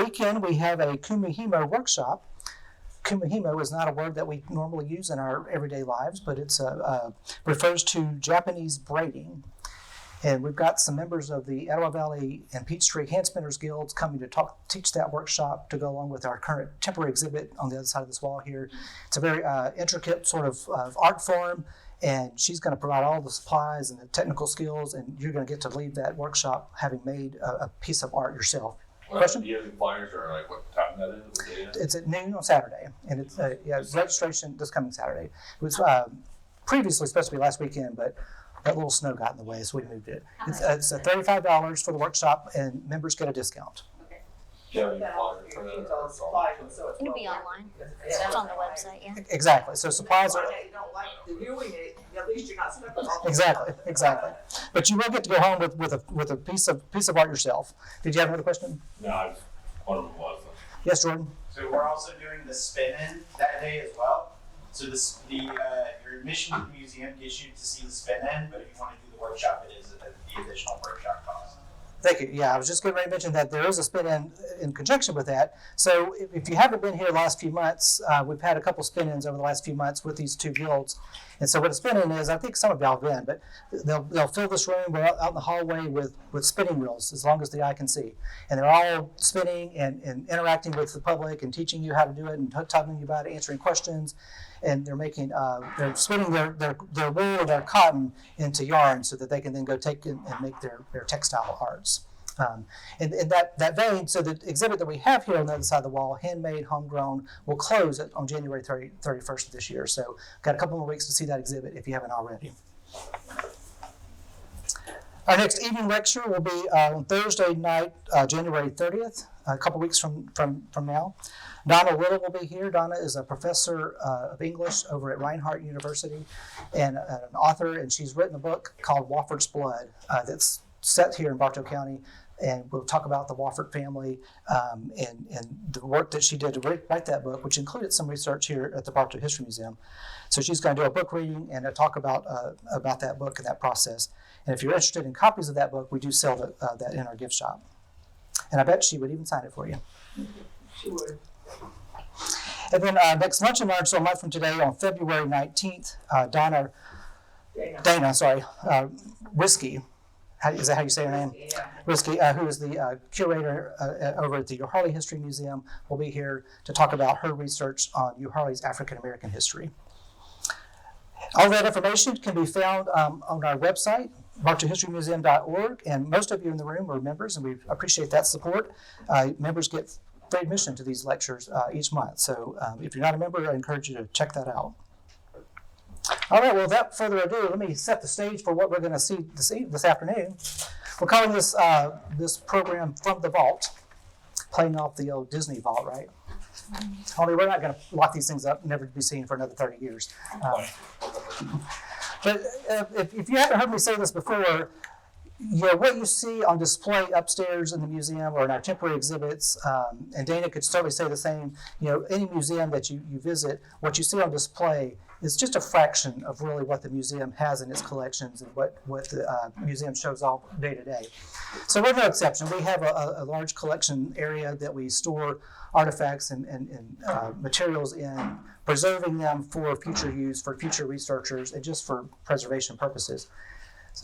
weekend, we have a kumihimo workshop. Kumihimo is not a word that we normally use in our everyday lives, but it refers to Japanese braiding. And we've got some members of the Etowah Valley and Peachtree Hand Spinners Guilds coming to teach that workshop to go along with our current temporary exhibit on the other side of this wall here. It's a very intricate sort of art form, and she's going to provide all the supplies and the technical skills, and you're going to get to leave that workshop having made a piece of art yourself. Question? Do you have any flyers or like what time that is? It's at noon on Saturday, and it's registration this coming Saturday. It was previously supposed to be last weekend, but that little snow got in the way, so we moved it. It's $35 for the workshop, and members get a discount. Yeah, It'll be online. It's on the website, yeah. Exactly. So supplies are You don't like viewing it, at least you're not stuck with all. exactly. But you will get to go home with a piece of art yourself. Did you have another question? No, one of them was. Yes, Jordan. So we're also doing the spin-in that day as well. So your admission to the museum gets you to see the spin-in, but if you want to do the workshop, it is the additional workshop cost. Thank you. Yeah, I was just getting ready to mention that there is a spin-in in conjunction with that. So if you haven't been here the last few months, we've had a couple spin-ins over the last few months with these two guilds. And so what a spin-in is, I think some of y'all have been, but they'll fill this room. We're out in the hallway with spinning wheels as long as the eye can see. And they're all spinning and interacting with the public and teaching you how to do it and talking to you about it, answering questions. And they're they're spinning their wool or their cotton into yarn so that they can then go take and make their textile arts. In that vein, so the exhibit that we have here on the other side of the wall, handmade, homegrown, will close on January 31st of this year. So got a couple more weeks to see that exhibit if you haven't already. Our next evening lecture will be on Thursday night, January 30th, a couple weeks from now. Donna Willow will be here. Donna is a professor of English over at Reinhardt University and an author, and she's written a book called Wofford's Blood that's set here in Bartow County, and we'll talk about the Wofford family and the work that she did to write that book, which included some research here at the Bartow History Museum. So she's going to do a book reading and talk about that book and that process. And if you're interested in copies of that book, we do sell that in our gift shop. And I bet she would even sign it for you. She would. And then next lunch and learn, so a month from today on February 19th, Dana, Risky, is that how you say her name? Yeah. Risky, who is the curator over at the Uharli History Museum, will be here to talk about her research on Uharli's African American history. All that information can be found on our website, bartowhistorymuseum.org, and most of you in the room are members, and we appreciate that support. Members get free admission to these lectures each month, so if you're not a member, I encourage you to check that out. All right, well, without further ado, let me set the stage for what we're going to see this afternoon. We're calling this program From the Vault, playing off the old Disney vault, right? Only we're not going to lock these things up, never to be seen for another 30 years. But if you haven't heard me say this before, what you see on display upstairs in the museum or in our temporary exhibits, and Dana could certainly say the same, any museum that you visit, what you see on display is just a fraction of really what the museum has in its collections and what the museum shows off day to day. So we're no exception. We have a large collection area that we store artifacts and materials in, preserving them for future use, for future researchers, and just for preservation purposes.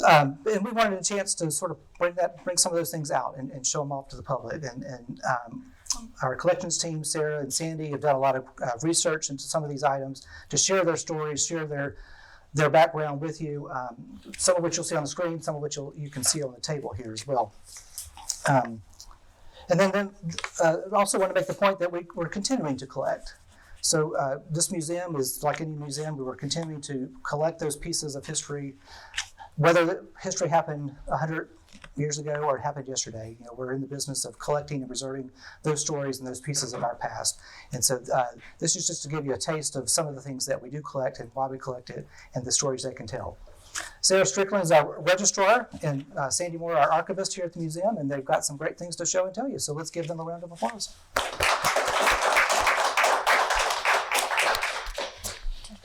And we wanted a chance to sort of bring some of those things out and show them off to the public. And our collections team, Sarah and Sandy, have done a lot of research into some of these items to share their stories, share their background with you, some of which you'll see on the screen, some of which you can see on the table here as well. And then I also want to make the point that we're continuing to collect. So this museum is like any museum. We're continuing to collect those pieces of history, whether the history happened 100 years ago or it happened yesterday. We're in the business of collecting and preserving those stories and those pieces of our past. And so this is just to give you a taste of some of the things that we do collect and why we collect it and the stories they can tell. Sarah Strickland is our registrar and Sandy Moore, our archivist here at the museum, and they've got some great things to show and tell you. So let's give them a round of applause.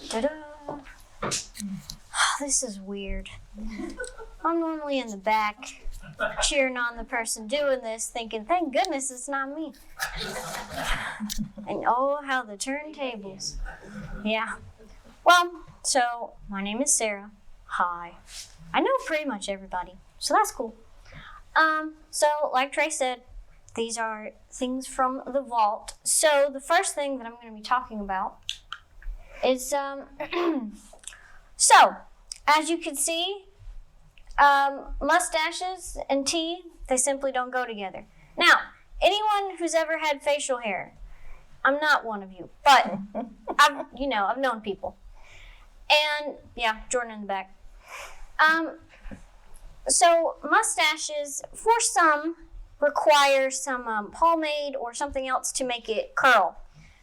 Ta-da! This is weird. I'm normally in the back cheering on the person doing this, thinking, thank goodness it's not me. And oh, how the turntables. Yeah. Well, so my name is Sarah. Hi. I know pretty much everybody, so that's cool. So like Trey said, these are things from the vault. So the first thing that I'm going to be talking about is, so as you can see, mustaches and tea, they simply don't go together. Now, anyone who's ever had facial hair, I'm not one of you, but I've known people. And yeah, Jordan in the back. So mustaches, for some, require some pomade or something else to make it curl.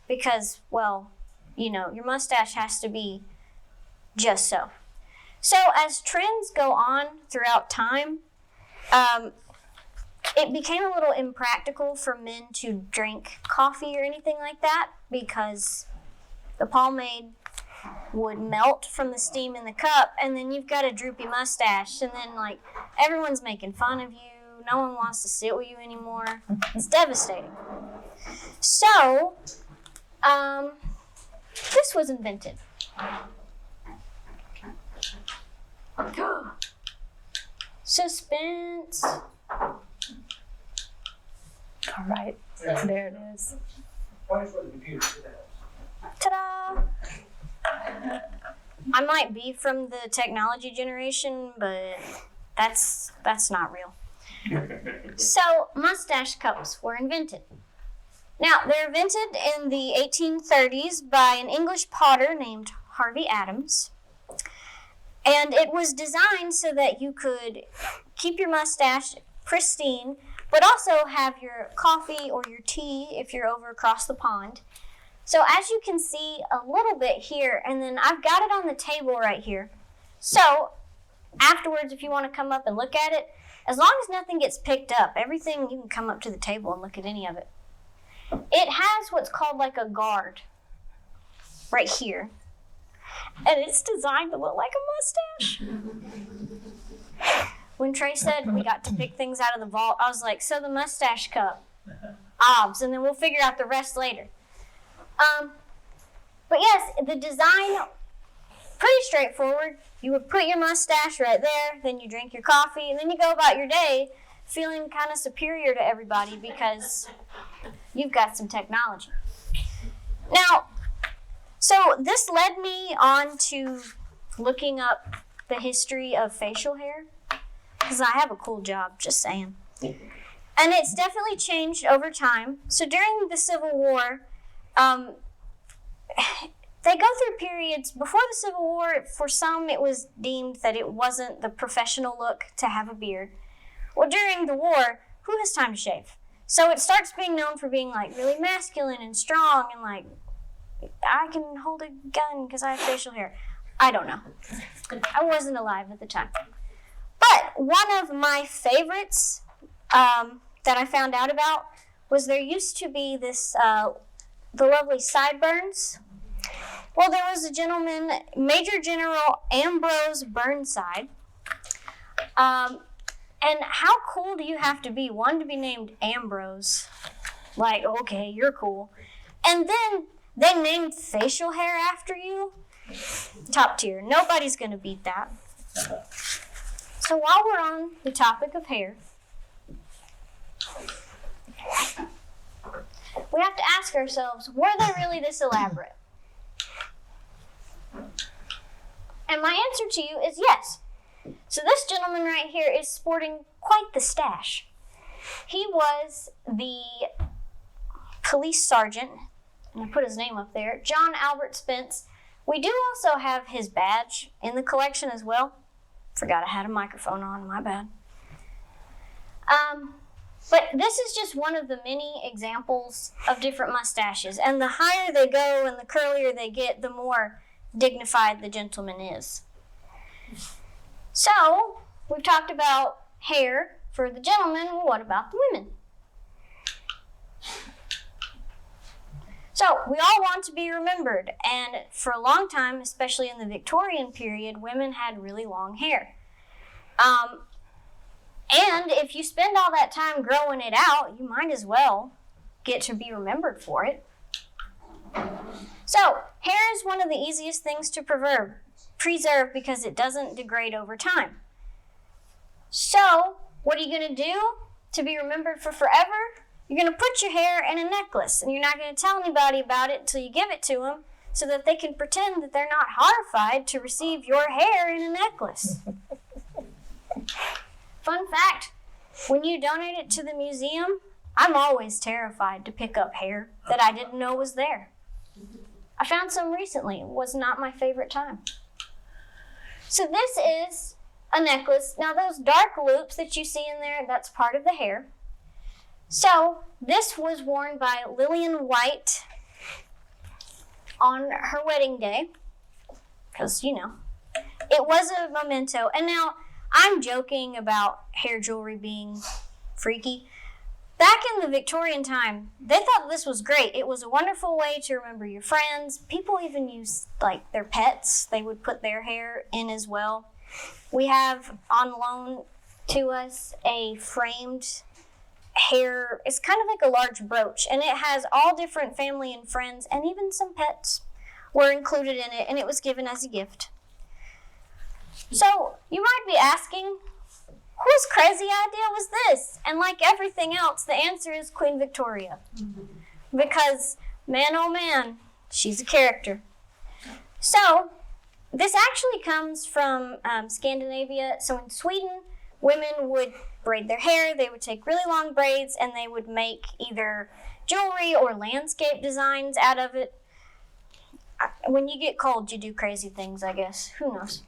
Because, well, your mustache has to be just so. So as trends go on throughout time, it became a little impractical for men to drink coffee or anything like that because the pomade would melt from the steam in the cup, and then you've got a droopy mustache, and then everyone's making fun of you. No one wants to sit with you anymore. It's devastating. So, this was invented. Suspense. All right, there it is. Ta-da! I might be from the technology generation, but that's not real. So, mustache cups were invented. Now, they're invented in the 1830s by an English potter named Harvey Adams. And it was designed so that you could keep your mustache pristine, but also have your coffee or your tea if you're over across the pond. So as you can see a little bit here, and then I've got it on the table right here. So afterwards, if you want to come up and look at it, as long as nothing gets picked up, everything, you can come up to the table and look at any of it. It has what's called like a guard right here. And it's designed to look like a mustache. When Trey said we got to pick things out of the vault, I was like, so the mustache cup. Obs, and then we'll figure out the rest later. But yes, the design, pretty straightforward. You would put your mustache right there, then you drink your coffee, and then you go about your day feeling kind of superior to everybody because you've got some technology. Now, so this led me on to looking up the history of facial hair because I have a cool job, just saying. And it's definitely changed over time. So during the Civil War, they go through periods. Before the Civil War, for some, it was deemed that it wasn't the professional look to have a beard. Well, during the war, who has time to shave? So it starts being known for being really masculine and strong and I can hold a gun because I have facial hair. I don't know. I wasn't alive at the time. But one of my favorites that I found out about was there used to be this, the lovely sideburns. Well, there was a gentleman, Major General Ambrose Burnside. And how cool do you have to be? One, to be named Ambrose. Okay, you're cool. And then they named facial hair after you. Top tier. Nobody's going to beat that. So while we're on the topic of hair, we have to ask ourselves, were they really this elaborate? And my answer to you is yes. So this gentleman right here is sporting quite the stash. He was the police sergeant, and I put his name up there, John Albert Spence. We do also have his badge in the collection as well. Forgot I had a microphone on, my bad. But this is just one of the many examples of different mustaches. And the higher they go and the curlier they get, the more dignified the gentleman is. So, we've talked about hair for the gentlemen. Well, what about the women? So, we all want to be remembered, and for a long time, especially in the Victorian period, women had really long hair. And if you spend all that time growing it out, you might as well get to be remembered for it. So, hair is one of the easiest things to preserve because it doesn't degrade over time. So, what are you going to do to be remembered for forever? You're going to put your hair in a necklace, and you're not going to tell anybody about it until you give it to them so that they can pretend that they're not horrified to receive your hair in a necklace. Fun fact, when you donate it to the museum, I'm always terrified to pick up hair that I didn't know was there. I found some recently. It was not my favorite time. So this is a necklace. Now those dark loops that you see in there, that's part of the hair. So this was worn by Lillian White on her wedding day, because, you know, it was a memento. And now, I'm joking about hair jewelry being freaky. Back in the Victorian time, they thought this was great. It was a wonderful way to remember your friends. People even used, like, their pets. They would put their hair in as well. We have on loan to us a framed hair. It's kind of like a large brooch, and it has all different family and friends, and even some pets were included in it, and it was given as a gift. So, you might be asking, whose crazy idea was this? And like everything else, the answer is Queen Victoria. Because, man oh man, she's a character. So, this actually comes from Scandinavia. So in Sweden, women would braid their hair, they would take really long braids, and they would make either jewelry or landscape designs out of it. When you get cold, you do crazy things, I guess. Who knows?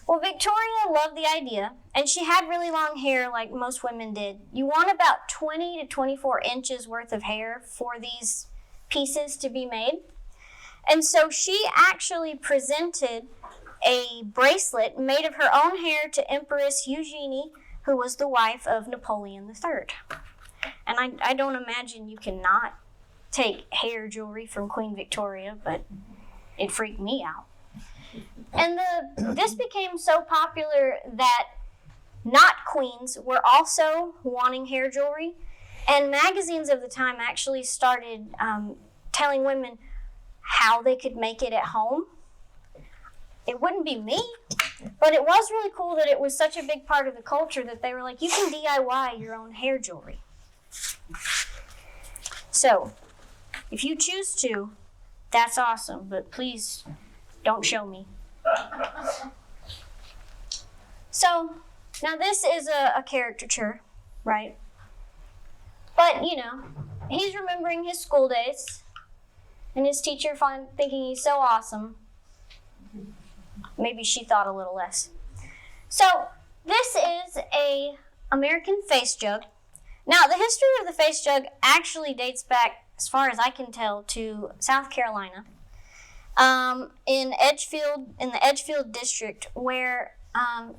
Well, Victoria loved the idea, and she had really long hair like most women did. You want about 20 to 24 inches worth of hair for these pieces to be made. And so she actually presented a bracelet made of her own hair to Empress Eugenie, who was the wife of Napoleon III. And I don't imagine you cannot take hair jewelry from Queen Victoria, but it freaked me out. And this became so popular that not queens were also wanting hair jewelry. And magazines of the time actually started telling women how they could make it at home. It wouldn't be me, but it was really cool that it was such a big part of the culture that they were like, you can DIY your own hair jewelry. So, if you choose to, that's awesome, but please don't show me. So, now this is a caricature, right? But, you know, he's remembering his school days, and his teacher thinking he's so awesome. Maybe she thought a little less. So, this is a American face jug. Now, the history of the face jug actually dates back, as far as I can tell, to South Carolina. In the Edgefield district, where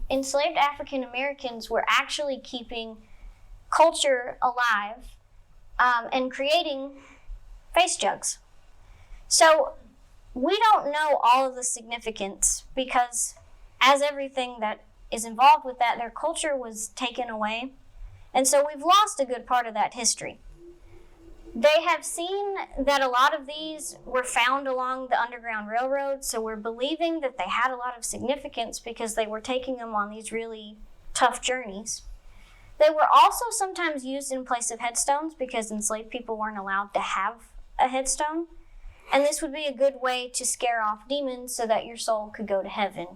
enslaved African Americans were actually keeping culture alive and creating face jugs. So we don't know all of the significance because, as everything that is involved with that, their culture was taken away. And so we've lost a good part of that history. They have seen that a lot of these were found along the Underground Railroad, so we're believing that they had a lot of significance because they were taking them on these really tough journeys. They were also sometimes used in place of headstones because enslaved people weren't allowed to have a headstone. And this would be a good way to scare off demons so that your soul could go to heaven,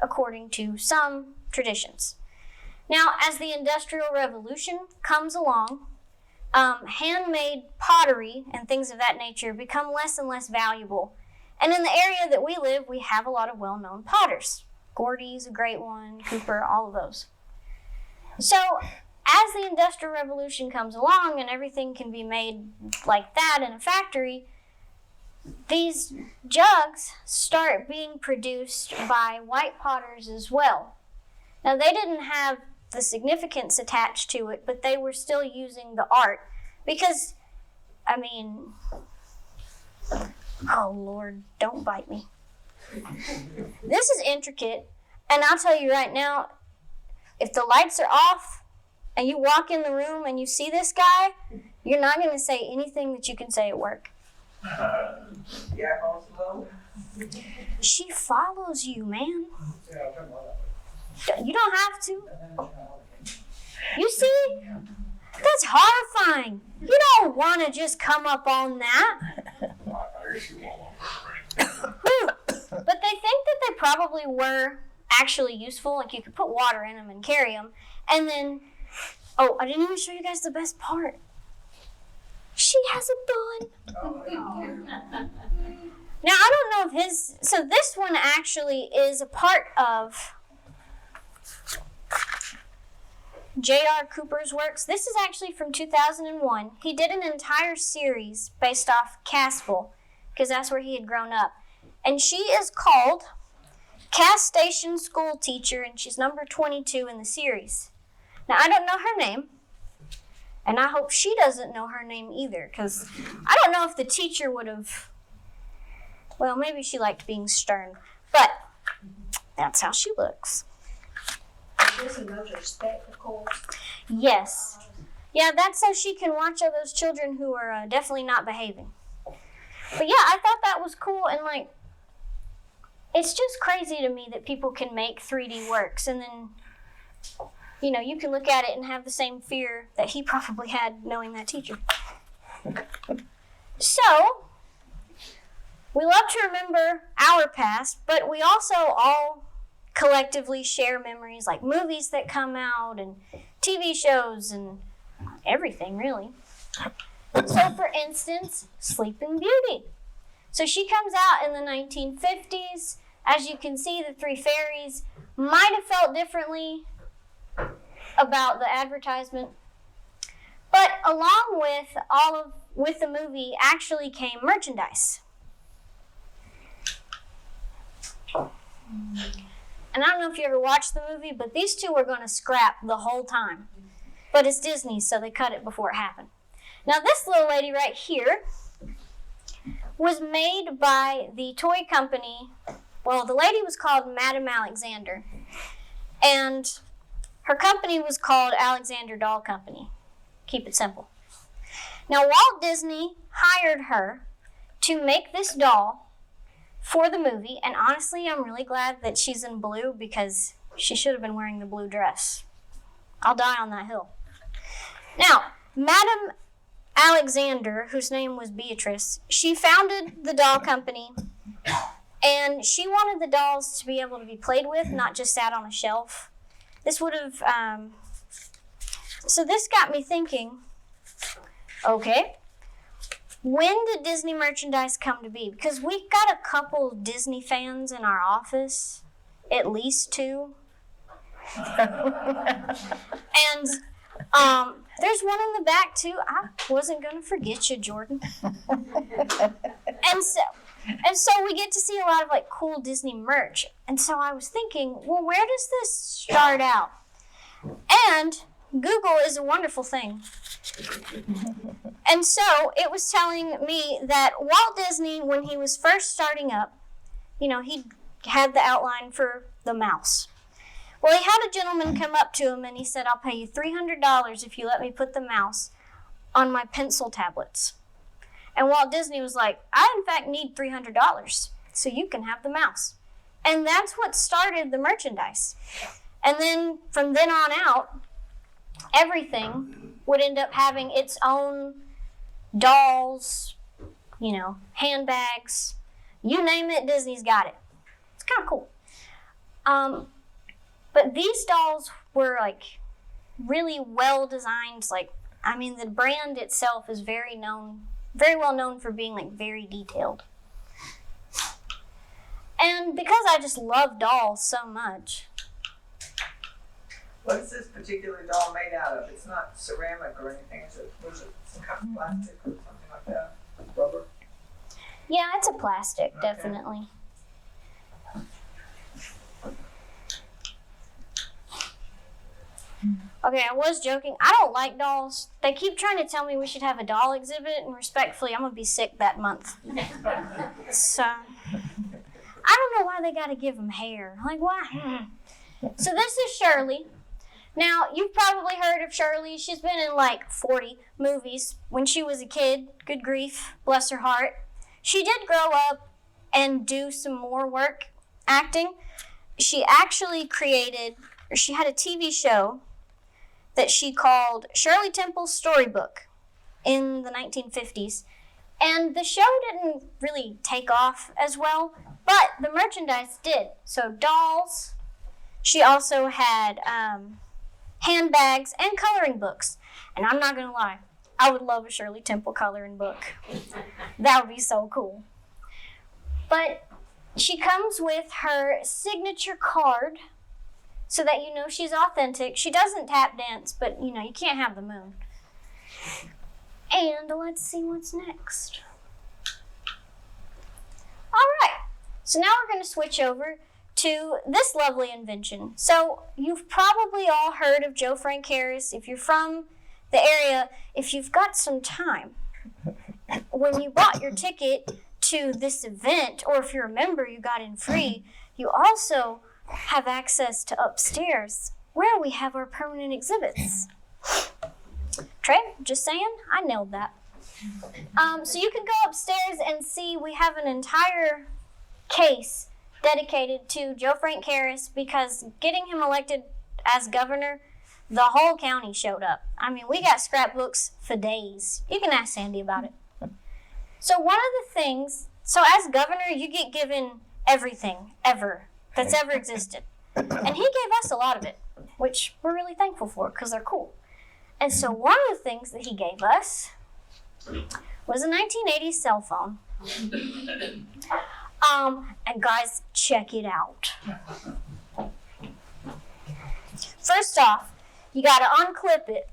according to some traditions. Now, as the Industrial Revolution comes along, handmade pottery and things of that nature become less and less valuable. And in the area that we live, we have a lot of well-known potters. Gordy's a great one, Cooper, all of those. So, as the Industrial Revolution comes along and everything can be made like that in a factory, these jugs start being produced by white potters as well. Now, they didn't have the significance attached to it, but they were still using the art because, I mean, oh Lord, don't bite me. This is intricate, and I'll tell you right now, if the lights are off, and you walk in the room and you see this guy, you're not going to say anything that you can say at work. Yeah, also. She follows you, man. You don't have to. You see? That's horrifying. You don't want to just come up on that. But they think that they probably were actually useful. Like you could put water in them and carry them. And then, oh, I didn't even show you guys the best part. She has a bun. Now, I don't know if so this one actually is a part of J.R. Cooper's works. This is actually from 2001. He did an entire series based off Cassville, because that's where he had grown up. And she is called Cass Station School Teacher, and she's number 22 in the series. Now, I don't know her name, and I hope she doesn't know her name either, because I don't know if the teacher would have, well, maybe she liked being stern, but that's how she looks. Those are spectacles. Yes. Yeah, that's so she can watch all those children who are definitely not behaving. But yeah, I thought that was cool, and like, it's just crazy to me that people can make 3D works, and then, you know, you can look at it and have the same fear that he probably had knowing that teacher. So, we love to remember our past, but we also all collectively share memories like movies that come out and TV shows and everything, really. So, for instance, Sleeping Beauty. So she comes out in the 1950s. As you can see, the three fairies might have felt differently about the advertisement. But along with the movie actually came merchandise. And I don't know if you ever watched the movie, but these two were going to scrap the whole time. But it's Disney, so they cut it before it happened. Now this little lady right here was made by the toy company. Well, the lady was called Madame Alexander. And her company was called Alexander Doll Company. Keep it simple. Now Walt Disney hired her to make this doll for the movie, and honestly, I'm really glad that she's in blue because she should have been wearing the blue dress. I'll die on that hill. Now, Madame Alexander, whose name was Beatrice, she founded the doll company, and she wanted the dolls to be able to be played with, not just sat on a shelf. This would have, so this got me thinking, okay, when did Disney merchandise come to be? Because we've got a couple Disney fans in our office, at least two. And there's one in the back too. I wasn't gonna forget you, Jordan. And so we get to see a lot of like cool Disney merch. And so I was thinking, well, where does this start out? And Google is a wonderful thing. And so it was telling me that Walt Disney, when he was first starting up, you know, he had the outline for the mouse. Well, he had a gentleman come up to him and he said, I'll pay you $300 if you let me put the mouse on my pencil tablets. And Walt Disney was like, I in fact need $300 so you can have the mouse. And that's what started the merchandise. And then from then on out, everything would end up having its own dolls, you know, handbags, you name it, Disney's got it. It's kind of cool. But these dolls were like really well designed. Like, I mean, the brand itself is very well known for being like very detailed. And because I just love dolls so much. What is this particular doll made out of? It's not ceramic or anything, is it? Was it some kind of plastic or something like that? Rubber? Yeah, it's a plastic, Okay. definitely. Okay, I was joking. I don't like dolls. They keep trying to tell me we should have a doll exhibit, and respectfully, I'm going to be sick that month. So, I don't know why they got to give them hair. Like, why? So this is Shirley. Now, you've probably heard of Shirley. She's been in like 40 movies when she was a kid. Good grief, bless her heart. She did grow up and do some more work acting. She actually she had a TV show that she called Shirley Temple's Storybook in the 1950s. And the show didn't really take off as well, but the merchandise did. So dolls. She also had handbags and coloring books. And I'm not going to lie, I would love a Shirley Temple coloring book. That would be so cool. But she comes with her signature card so that you know she's authentic. She doesn't tap dance, but you can't have the moon. And let's see what's next. All right, so now we're going to switch over to this lovely invention. So you've probably all heard of Joe Frank Harris. If you're from the area, if you've got some time, when you bought your ticket to this event, or if you're a member, you got in free, you also have access to upstairs where we have our permanent exhibits. Trey, just saying, I nailed that. So you can go upstairs and see we have an entire case dedicated to Joe Frank Harris because getting him elected as governor, the whole county showed up. I mean, we got scrapbooks for days. You can ask Sandy about it. So one of the things, as governor, you get given everything ever that's ever existed. And he gave us a lot of it, which we're really thankful for because they're cool. And so one of the things that he gave us was a 1980s cell phone. And guys, check it out. First off, you gotta unclip it.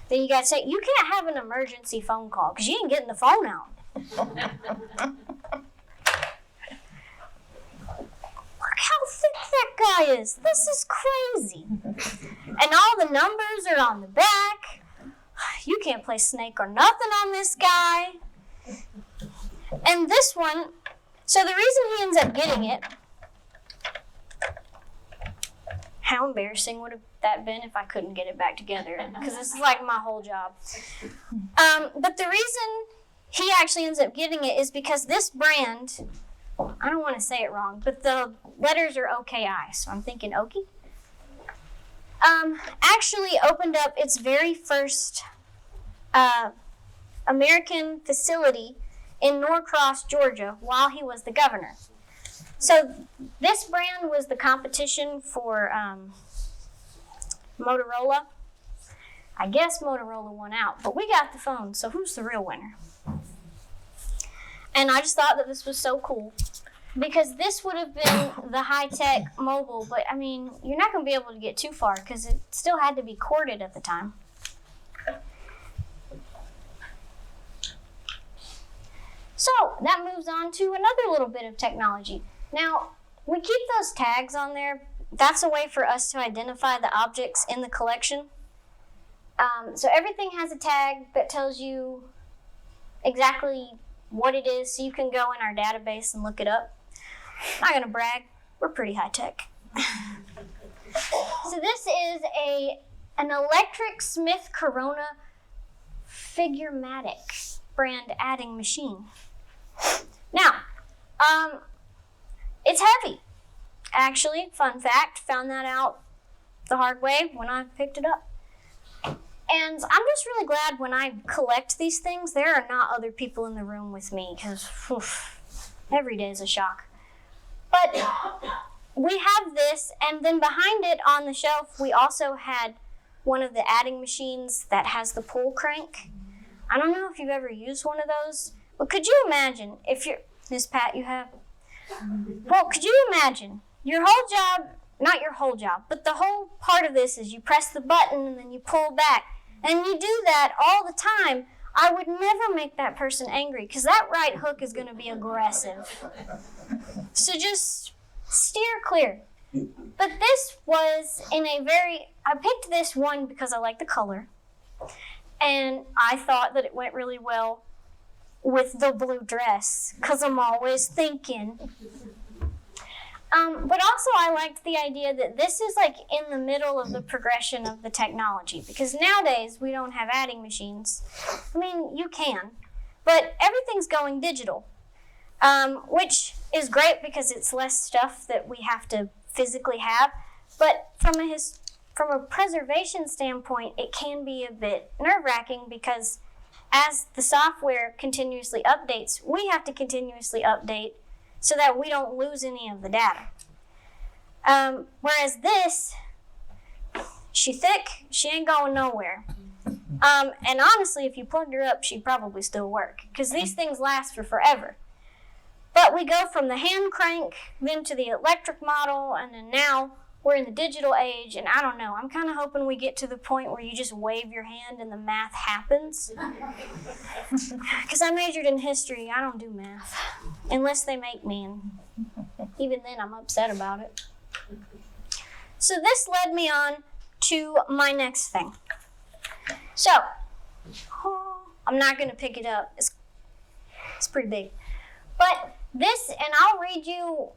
Then you gotta say, you can't have an emergency phone call because you ain't getting the phone out. Look how thick that guy is. This is crazy. And all the numbers are on the back. You can't play snake or nothing on this guy. And this one, so the reason he ends up getting it, how embarrassing would have that been if I couldn't get it back together? Because this is like my whole job. But the reason he actually ends up getting it is because this brand, I don't want to say it wrong, but the letters are OKI, so I'm thinking Okie. Actually opened up its very first American facility in Norcross, Georgia, while he was the governor. So this brand was the competition for Motorola. I guess Motorola won out, but we got the phone, so who's the real winner? And I just thought that this was so cool because this would have been the high-tech mobile, but I mean, you're not going to be able to get too far because it still had to be corded at the time. So that moves on to another little bit of technology. Now, we keep those tags on there. That's a way for us to identify the objects in the collection. So everything has a tag that tells you exactly what it is, so you can go in our database and look it up. I'm not gonna brag, we're pretty high tech. So this is an electric Smith Corona Figurematic brand adding machine. Now, it's heavy. Actually, fun fact, found that out the hard way when I picked it up. And I'm just really glad when I collect these things, there are not other people in the room with me because every day is a shock. But we have this, and then behind it on the shelf, we also had one of the adding machines that has the pull crank. I don't know if you've ever used one of those, but could you imagine if you're, Miss Pat, you have? Well, could you imagine your whole job, not your whole job, but the whole part of this is you press the button and then you pull back. And you do that all the time. I would never make that person angry because that right hook is going to be aggressive. So just steer clear. But this was I picked this one because I like the color. And I thought that it went really well with the blue dress because I'm always thinking. But also I liked the idea that this is like in the middle of the progression of the technology, because nowadays we don't have adding machines. I mean, you can, but everything's going digital, which is great because it's less stuff that we have to physically have. But from a preservation standpoint, it can be a bit nerve-wracking because as the software continuously updates, we have to continuously update so that we don't lose any of the data. Whereas this, she thick, she ain't going nowhere. And honestly, if you plugged her up, she'd probably still work because these things last for forever. But we go from the hand crank, then to the electric model, and then now we're in the digital age, and I don't know. I'm kind of hoping we get to the point where you just wave your hand and the math happens. Because I majored in history. I don't do math. Unless they make me, and even then I'm upset about it. So this led me on to my next thing. So, I'm not going to pick it up. It's pretty big. But this, and I'll read you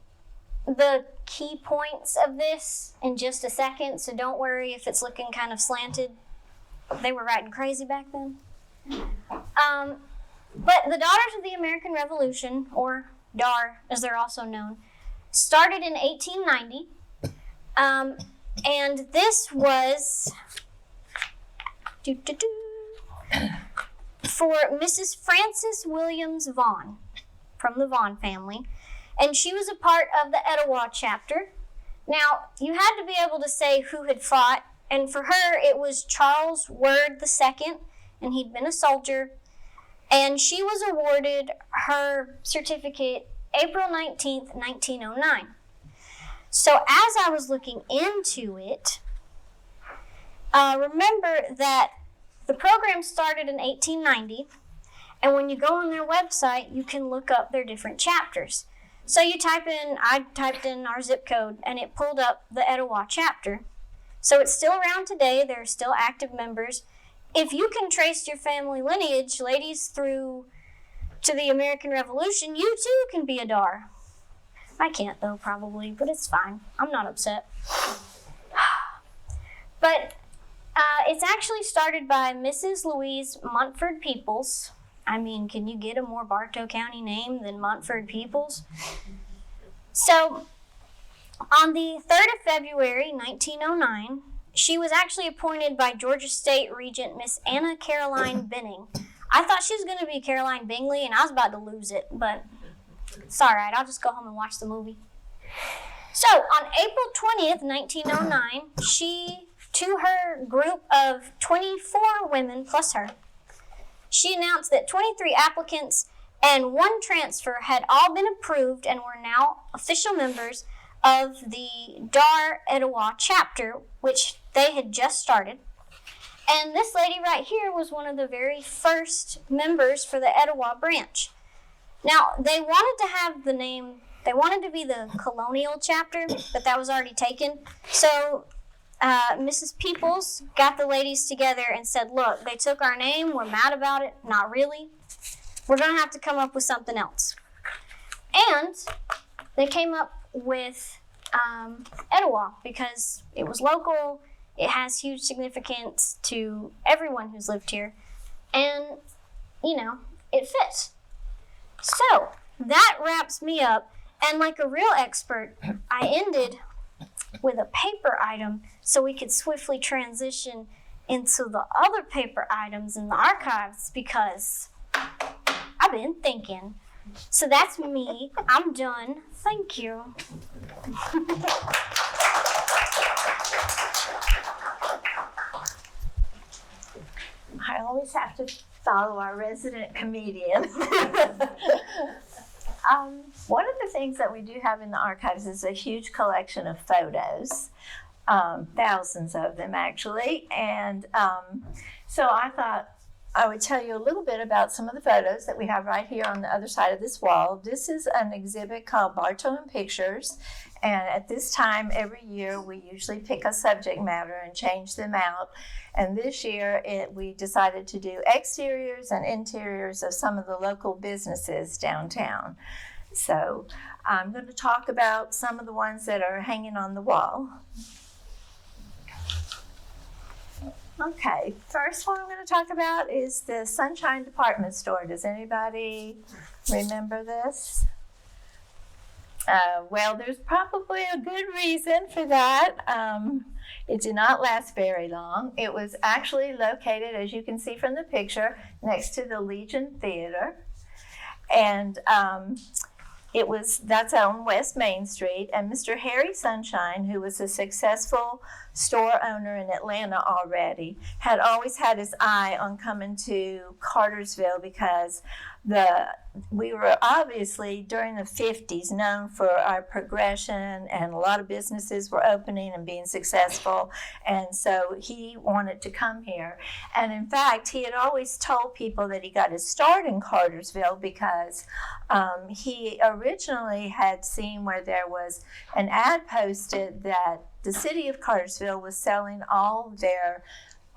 the key points of this in just a second, so don't worry if it's looking kind of slanted. They were writing crazy back then. But the Daughters of the American Revolution, or DAR as they're also known, started in 1890. And this was for Mrs. Frances Williams Vaughan from the Vaughan family. And she was a part of the Etowah chapter. Now, you had to be able to say who had fought, and for her it was Charles Word II, and he'd been a soldier. And she was awarded her certificate April 19th, 1909. So as I was looking into it, remember that the program started in 1890, and when you go on their website, you can look up their different chapters. So I typed in our zip code, and it pulled up the Etowah chapter. So it's still around today. There are still active members. If you can trace your family lineage, ladies, through to the American Revolution, you too can be a DAR. I can't though, probably, but it's fine. I'm not upset. But it's actually started by Mrs. Louise Montford Peoples. I mean, can you get a more Bartow County name than Montford Peoples? So, on the 3rd of February, 1909, she was actually appointed by Georgia State Regent Miss Anna Caroline Benning. I thought she was going to be Caroline Bingley, and I was about to lose it, but it's all right. I'll just go home and watch the movie. So, on April 20th, 1909, she, to her group of 24 women plus her, she announced that 23 applicants and 1 transfer had all been approved and were now official members of the DAR Etowah chapter, which they had just started. And this lady right here was one of the very first members for the Etowah branch. Now, they wanted to have the name, they wanted to be the colonial chapter, but that was already taken. So Mrs. Peoples got the ladies together and said, look, they took our name, we're mad about it, not really. We're going to have to come up with something else. And they came up with Etowah because it was local, it has huge significance to everyone who's lived here, and, you know, it fits. So, that wraps me up, and like a real expert, I ended with a paper item so we could swiftly transition into the other paper items in the archives because I've been thinking. So that's me. I'm done. Thank you. I always have to follow our resident comedian. One of the things that we do have in the archives is a huge collection of photos, thousands of them actually, and so I thought I would tell you a little bit about some of the photos that we have right here on the other side of this wall. This is an exhibit called Bartow in Pictures, and at this time every year we usually pick a subject matter and change them out. And this year we decided to do exteriors and interiors of some of the local businesses downtown. So I'm going to talk about some of the ones that are hanging on the wall. Okay, first one I'm going to talk about is the Sunshine Department Store. Does anybody remember this? Well, there's probably a good reason for that. It did not last very long. It was actually located, as you can see from the picture, next to the Legion Theater. And that's on West Main Street. And Mr. Harry Sunshine, who was a successful store owner in Atlanta already, had always had his eye on coming to Cartersville because we were obviously during the 50s known for our progression, and a lot of businesses were opening and being successful, and so he wanted to come here. And in fact, he had always told people that he got his start in Cartersville because he originally had seen where there was an ad posted that the city of Cartersville was selling all their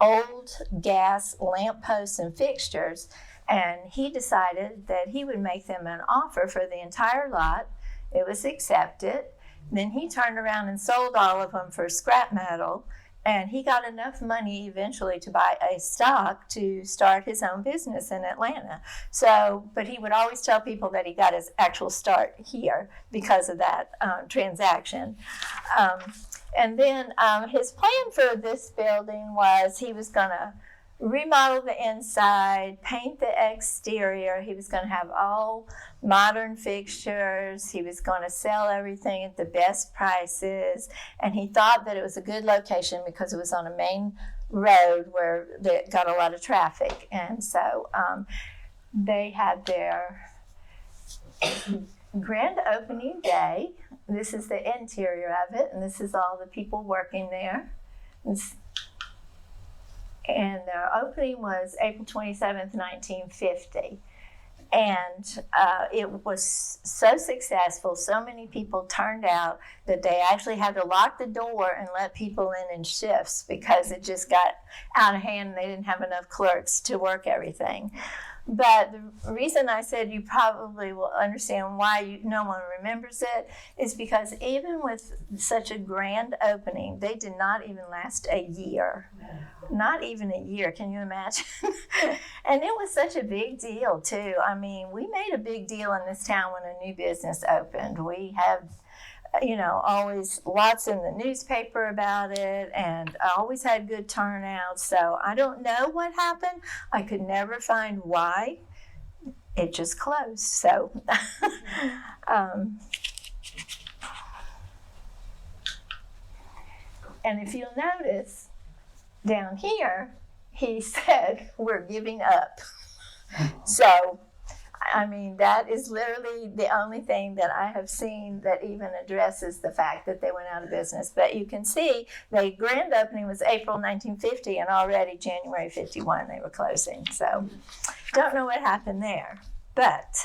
old gas lampposts and fixtures. And he decided that he would make them an offer for the entire lot. It was accepted. Then he turned around and sold all of them for scrap metal. And he got enough money eventually to buy a stock to start his own business in Atlanta. But he would always tell people that he got his actual start here because of that transaction. And then his plan for this building was he was going to remodel the inside, paint the exterior. He was going to have all modern fixtures. He was going to sell everything at the best prices. And he thought that it was a good location because it was on a main road where they got a lot of traffic. And so they had their grand opening day. This is the interior of it, and this is all the people working there. And their opening was April 27th, 1950. And it was so successful, so many people turned out that they actually had to lock the door and let people in shifts because it just got out of hand and they didn't have enough clerks to work everything. But the reason I said you probably will understand why no one remembers it is because even with such a grand opening, they did not even last a year. Not even a year, can you imagine? And it was such a big deal, too. I mean, we made a big deal in this town when a new business opened. We have, always lots in the newspaper about it, and I always had good turnout. So I don't know what happened. I could never find why. It just closed. So, and if you'll notice, down here, he said, "We're giving up." So, I mean, that is literally the only thing that I have seen that even addresses the fact that they went out of business. But you can see the grand opening was April 1950, and already January 51 they were closing. So, don't know what happened there. But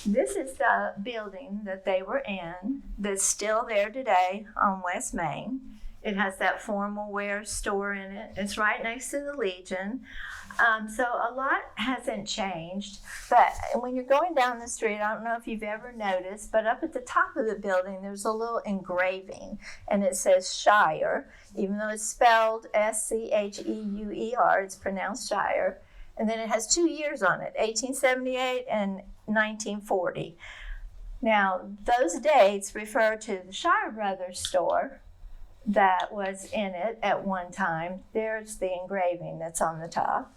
this is the building that they were in that's still there today on West Main. It has that formal wear store in it. It's right next to the Legion. So a lot hasn't changed. But when you're going down the street, I don't know if you've ever noticed, but up at the top of the building, there's a little engraving. And it says Shire. Even though it's spelled Scheur, it's pronounced Shire. And then it has 2 years on it, 1878 and 1940. Now, those dates refer to the Shire Brothers store that was in it at one time. There's the engraving that's on the top.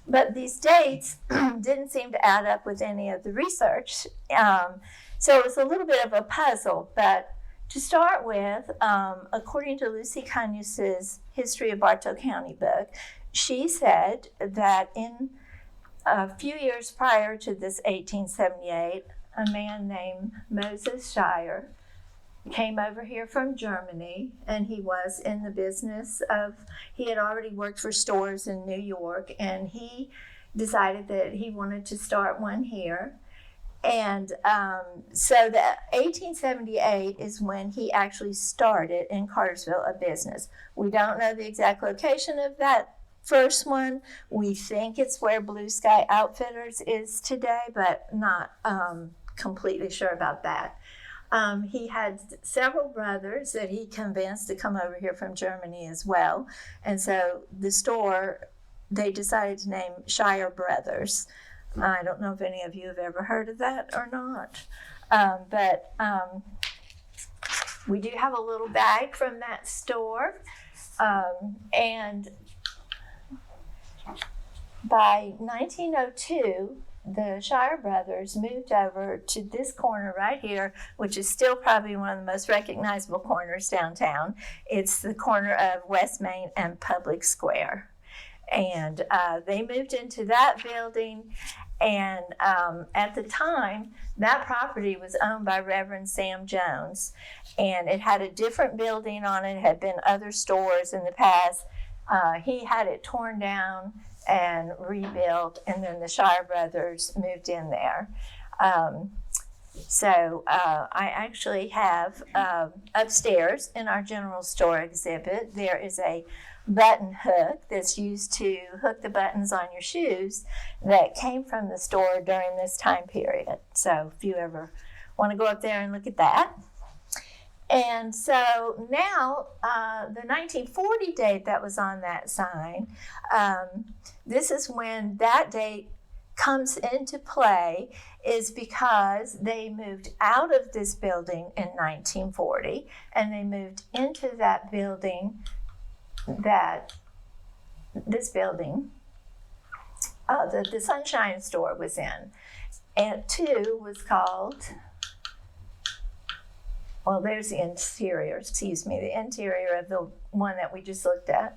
But these dates didn't seem to add up with any of the research. So it was a little bit of a puzzle. But to start with, according to Lucy Conyus's History of Bartow County book, she said that in a few years prior to this 1878, a man named Moses Shire came over here from Germany, and he was in the business he had already worked for stores in New York, and he decided that he wanted to start one here. And so the 1878 is when he actually started in Cartersville a business. We don't know the exact location of that first one. We think it's where Blue Sky Outfitters is today, but not completely sure about that. He had several brothers that he convinced to come over here from Germany as well. And so the store, they decided to name Shire Brothers. I don't know if any of you have ever heard of that or not. But we do have a little bag from that store. And by 1902, the Shire Brothers moved over to this corner right here, which is still probably one of the most recognizable corners downtown. It's the corner of West Main and Public Square. And they moved into that building, and at the time, that property was owned by Reverend Sam Jones, and it had a different building on it. It had been other stores in the past. He had it torn down and rebuilt, and then the Shire Brothers moved in there. So I actually have upstairs in our general store exhibit, there is a button hook that's used to hook the buttons on your shoes that came from the store during this time period. So if you ever want to go up there and look at that. And so now the 1940 date that was on that sign, this is when that date comes into play, is because they moved out of this building in 1940 and they moved into that building that the Sunshine store was in. And 2 was called, well, there's the interior, the interior of the one that we just looked at.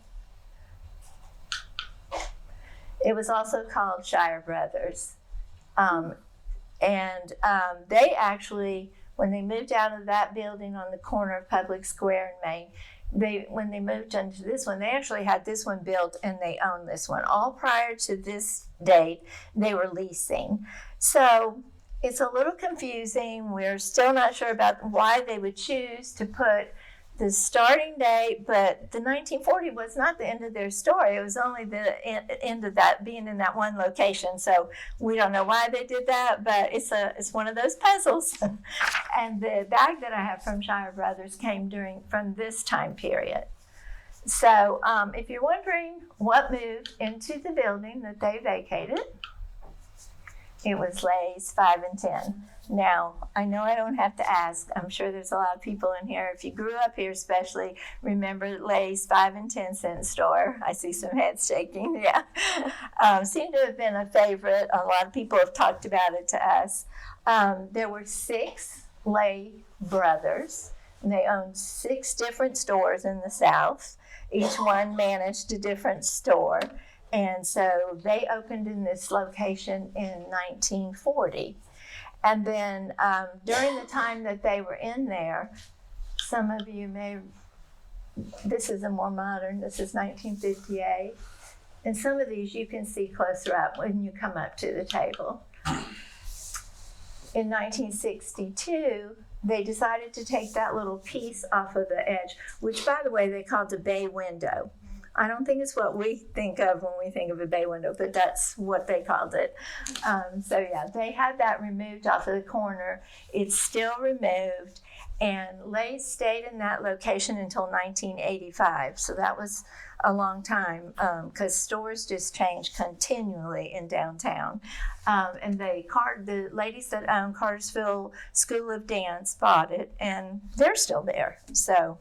It was also called Shire Brothers. They actually, when they moved out of that building on the corner of Public Square and Main, when they moved into this one, they actually had this one built and they owned this one. All prior to this date, they were leasing. So it's a little confusing. We're still not sure about why they would choose to put the starting date, but the 1940 was not the end of their story. It was only the end of that being in that one location. So we don't know why they did that, but it's one of those puzzles. And the bag that I have from Shire Brothers came from this time period. So if you're wondering what moved into the building that they vacated, it was Lay's 5 and 10. Now, I know I don't have to ask. I'm sure there's a lot of people in here, if you grew up here especially, remember Lay's 5 and 10 cent store. I see some heads shaking, yeah. Seemed to have been a favorite. A lot of people have talked about it to us. There were 6 Lay brothers, and they owned 6 different stores in the South. Each one managed a different store. And so they opened in this location in 1940. And then during the time that they were in there, some of you this is a more modern, this is 1958. And some of these you can see closer up when you come up to the table. In 1962, they decided to take that little piece off of the edge, which, by the way, they called a bay window. I don't think it's what we think of when we think of a bay window, but that's what they called it. So yeah, they had that removed off of the corner. It's still removed, and Lay's stayed in that location until 1985. So that was a long time, because stores just changed continually in downtown. And the ladies that own Cartersville School of Dance bought it, and they're still there. So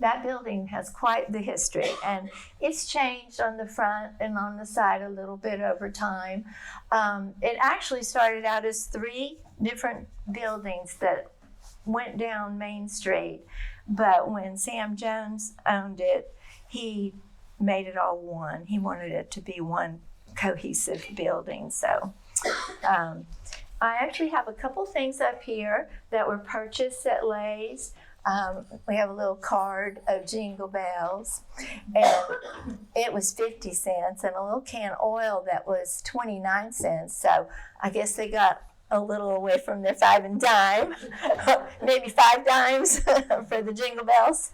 that building has quite the history, and it's changed on the front and on the side a little bit over time. It actually started out as 3 different buildings that went down Main Street, but when Sam Jones owned it, he made it all one. He wanted it to be one cohesive building. So I actually have a couple things up here that were purchased at Lay's. We have a little card of Jingle Bells, and it was 50 cents, and a little can of oil that was 29 cents. So I guess they got a little away from their 5 and dime, maybe 5 dimes for the Jingle Bells.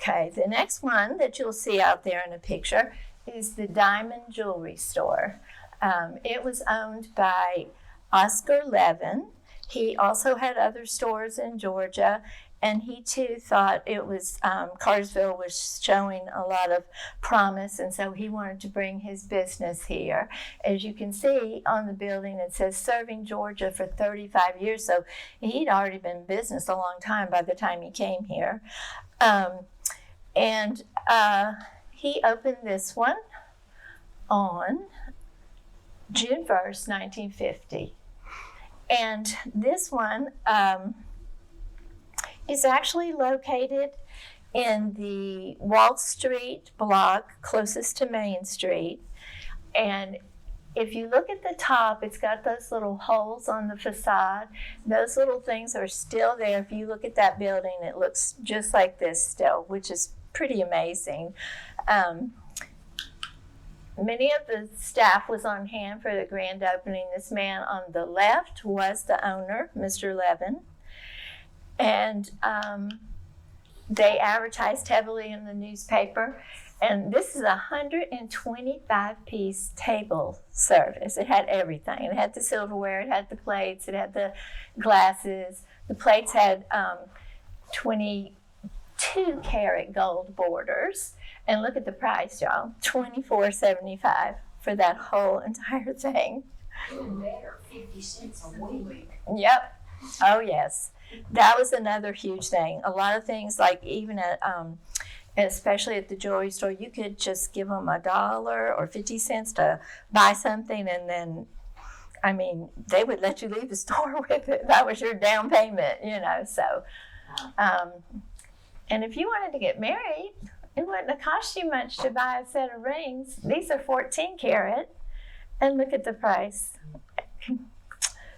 Okay, the next one that you'll see out there in a picture is the Diamond Jewelry Store. It was owned by Oscar Levin. He also had other stores in Georgia, and he too thought it was Cartersville was showing a lot of promise, and so he wanted to bring his business here. As you can see on the building, it says serving Georgia for 35 years, so he'd already been in business a long time by the time he came here. And he opened this one on June 1st, 1950. And this one is actually located in the Wall Street block closest to Main Street. And if you look at the top, it's got those little holes on the facade. Those little things are still there. If you look at that building, it looks just like this still, which is pretty amazing. Many of the staff was on hand for the grand opening. This man on the left was the owner, Mr. Levin. And they advertised heavily in the newspaper. And this is a 125-piece table service. It had everything. It had the silverware, it had the plates, it had the glasses. The plates had 22-karat gold borders. And look at the price, y'all, $24.75 for that whole entire thing. Even better, 50 cents a week. Yep. Oh, yes. That was another huge thing. A lot of things, like even at, especially at the jewelry store, you could just give them $1 or 50 cents to buy something, and then, I mean, they would let you leave the store with it. That was your down payment, you know. So, and if you wanted to get married, it wouldn't have cost you much to buy a set of rings. These are 14 karat, and look at the price.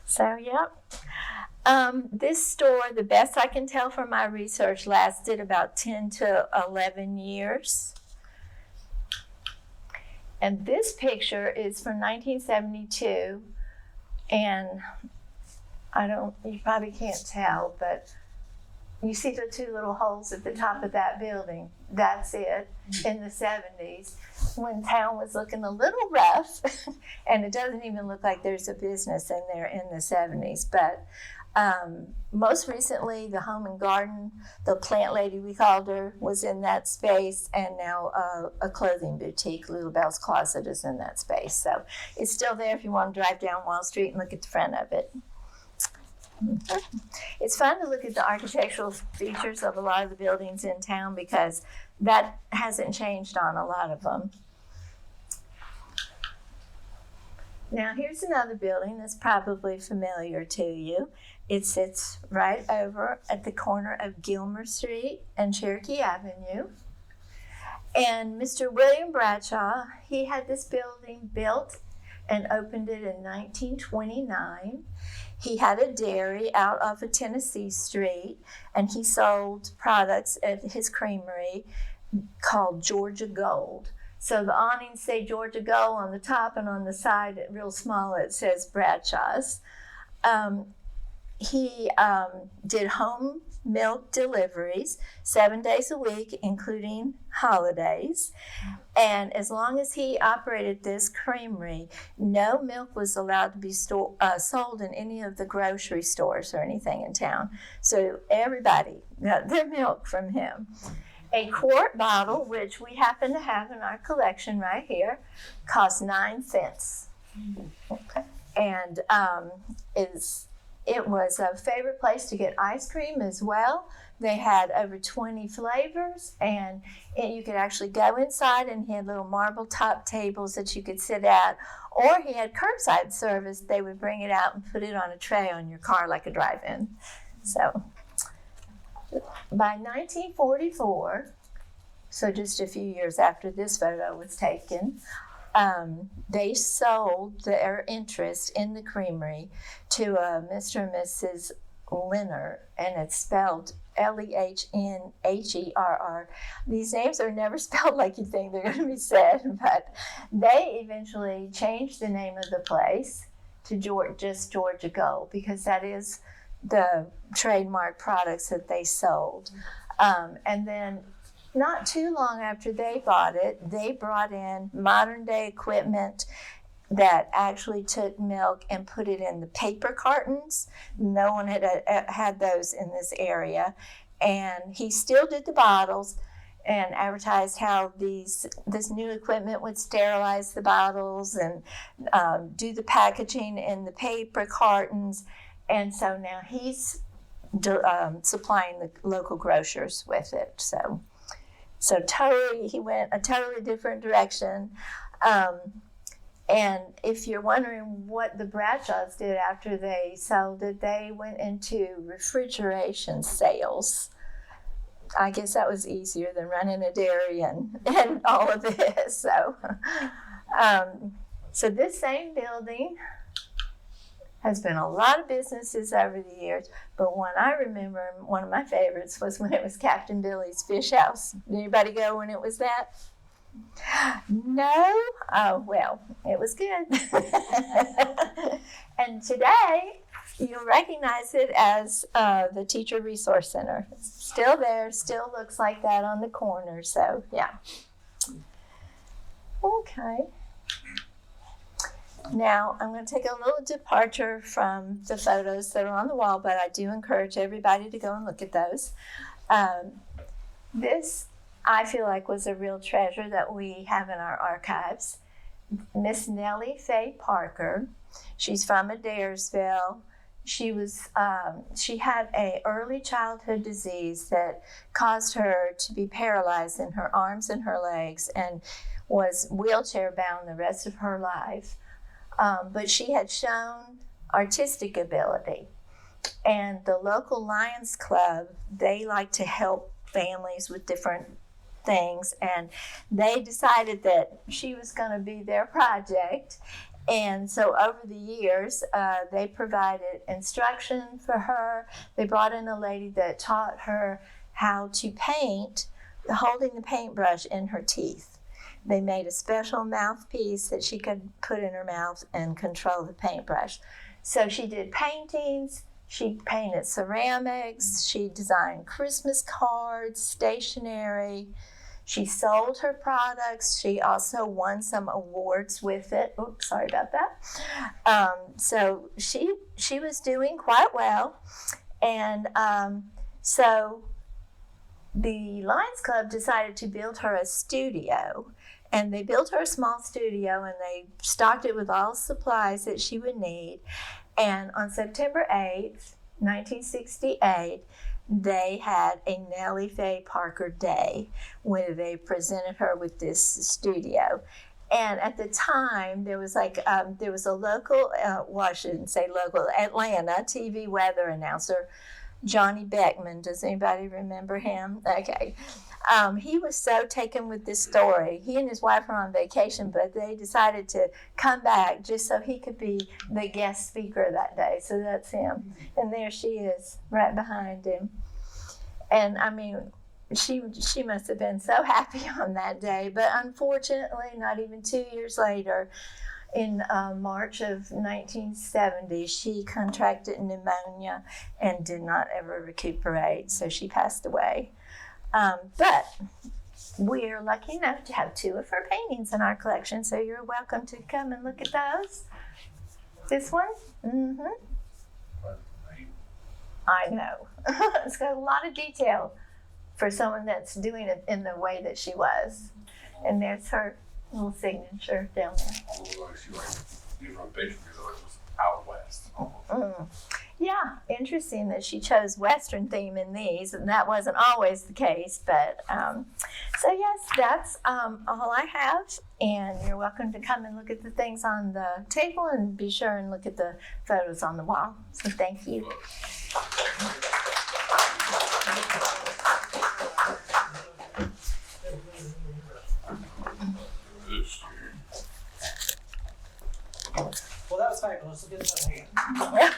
So, yep. This store, the best I can tell from my research, lasted about 10 to 11 years. And this picture is from 1972, and you probably can't tell, but you see the two little holes at the top of that building. That's it, in the 70s, when town was looking a little rough, and it doesn't even look like there's a business in there in the 70s. But most recently, the Home and Garden, the plant lady, we called her, was in that space, and now a clothing boutique, Little Bell's Closet, is in that space. So it's still there if you want to drive down Wall Street and look at the front of it. It's fun to look at the architectural features of a lot of the buildings in town, because that hasn't changed on a lot of them. Now here's another building that's probably familiar to you. It sits right over at the corner of Gilmer Street and Cherokee Avenue. And Mr. William Bradshaw, he had this building built and opened it in 1929. He had a dairy out off of Tennessee Street, and he sold products at his creamery called Georgia Gold. So the awnings say Georgia Gold on the top, and on the side, real small, it says Bradshaw's. He did home milk deliveries 7 days a week, including holidays. And as long as he operated this creamery, no milk was allowed to be sold in any of the grocery stores or anything in town. So everybody got their milk from him. A quart bottle, which we happen to have in our collection right here, cost 9 cents. And it was a favorite place to get ice cream as well. They had over 20 flavors, and you could actually go inside, and he had little marble top tables that you could sit at, or he had curbside service. They would bring it out and put it on a tray on your car like a drive-in. So by 1944, so just a few years after this photo was taken, they sold their interest in the creamery to Mr. and Mrs. Lehnert, and it's spelled Lehnherr. These names are never spelled like you think they're going to be said, but they eventually changed the name of the place to just Georgia Gold, because that is the trademark products that they sold. And then not too long after they bought it, they brought in modern day equipment that actually took milk and put it in the paper cartons. No one had those in this area. And he still did the bottles and advertised how this new equipment would sterilize the bottles and do the packaging in the paper cartons. And so now he's supplying the local grocers with it. So totally, he went a totally different direction. And if you're wondering what the Bradshaws did after they sold it, they went into refrigeration sales. I guess that was easier than running a dairy and all of this. So this same building has been a lot of businesses over the years, but one I remember, one of my favorites, was when it was Captain Billy's Fish House. Did anybody go when it was that? No? Oh, well, it was good. And today, you'll recognize it as the Teacher Resource Center. It's still there, still looks like that on the corner, so yeah. Okay. Now, I'm going to take a little departure from the photos that are on the wall, but I do encourage everybody to go and look at those. This, I feel like, was a real treasure that we have in our archives. Miss Nellie Faye Parker. She's from Adairsville. She had an early childhood disease that caused her to be paralyzed in her arms and her legs and was wheelchair bound the rest of her life. But she had shown artistic ability. And the local Lions Club, they like to help families with different things. And they decided that she was going to be their project. And so over the years, they provided instruction for her. They brought in a lady that taught her how to paint, holding the paintbrush in her teeth. They made a special mouthpiece that she could put in her mouth and control the paintbrush. So she did paintings, she painted ceramics, she designed Christmas cards, stationery. She sold her products. She also won some awards with it. Oops, sorry about that. So she was doing quite well. And so the Lions Club decided to build her a studio. And they built her a small studio and they stocked it with all supplies that she would need. And on September 8th, 1968, they had a Nellie Faye Parker Day where they presented her with this studio. And at the time, there was a local, I shouldn't say local, Atlanta TV weather announcer, Johnny Beckman. Does anybody remember him? Okay. He was so taken with this story. He and his wife were on vacation, but they decided to come back just so he could be the guest speaker that day. So that's him. And there she is, right behind him. And I mean, she must have been so happy on that day. But unfortunately, not even 2 years later, in March of 1970, she contracted pneumonia and did not ever recuperate. So she passed away. But we're lucky enough to have 2 of her paintings in our collection, so you're welcome to come and look at those. This one? Mm-hmm. I know. It's got a lot of detail for someone that's doing it in the way that she was. And there's her little signature down there. Although she you from picture because it was out west. Yeah, interesting that she chose Western theme in these, and that wasn't always the case. But so yes, that's all I have, and you're welcome to come and look at the things on the table, and be sure and look at the photos on the wall. So thank you. Well, that was fabulous. Let's give it another hand.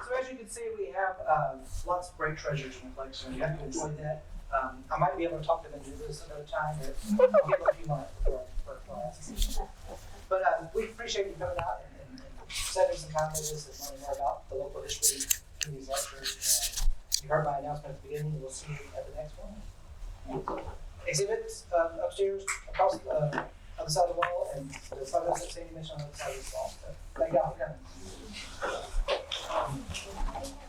So as you can see, we have lots of great treasures in the collection. We hope you enjoyed that. I might be able to talk to them and do this another time, but we'll give a few minutes for class. But we appreciate you coming out and setting some time with us and learning more about the local history in these lectures. you heard my announcement at the beginning. We'll see you at the next one. Exhibits upstairs across the other side of the wall, and the photos that Sandy mentioned on the other side of the wall. So thank y'all for coming.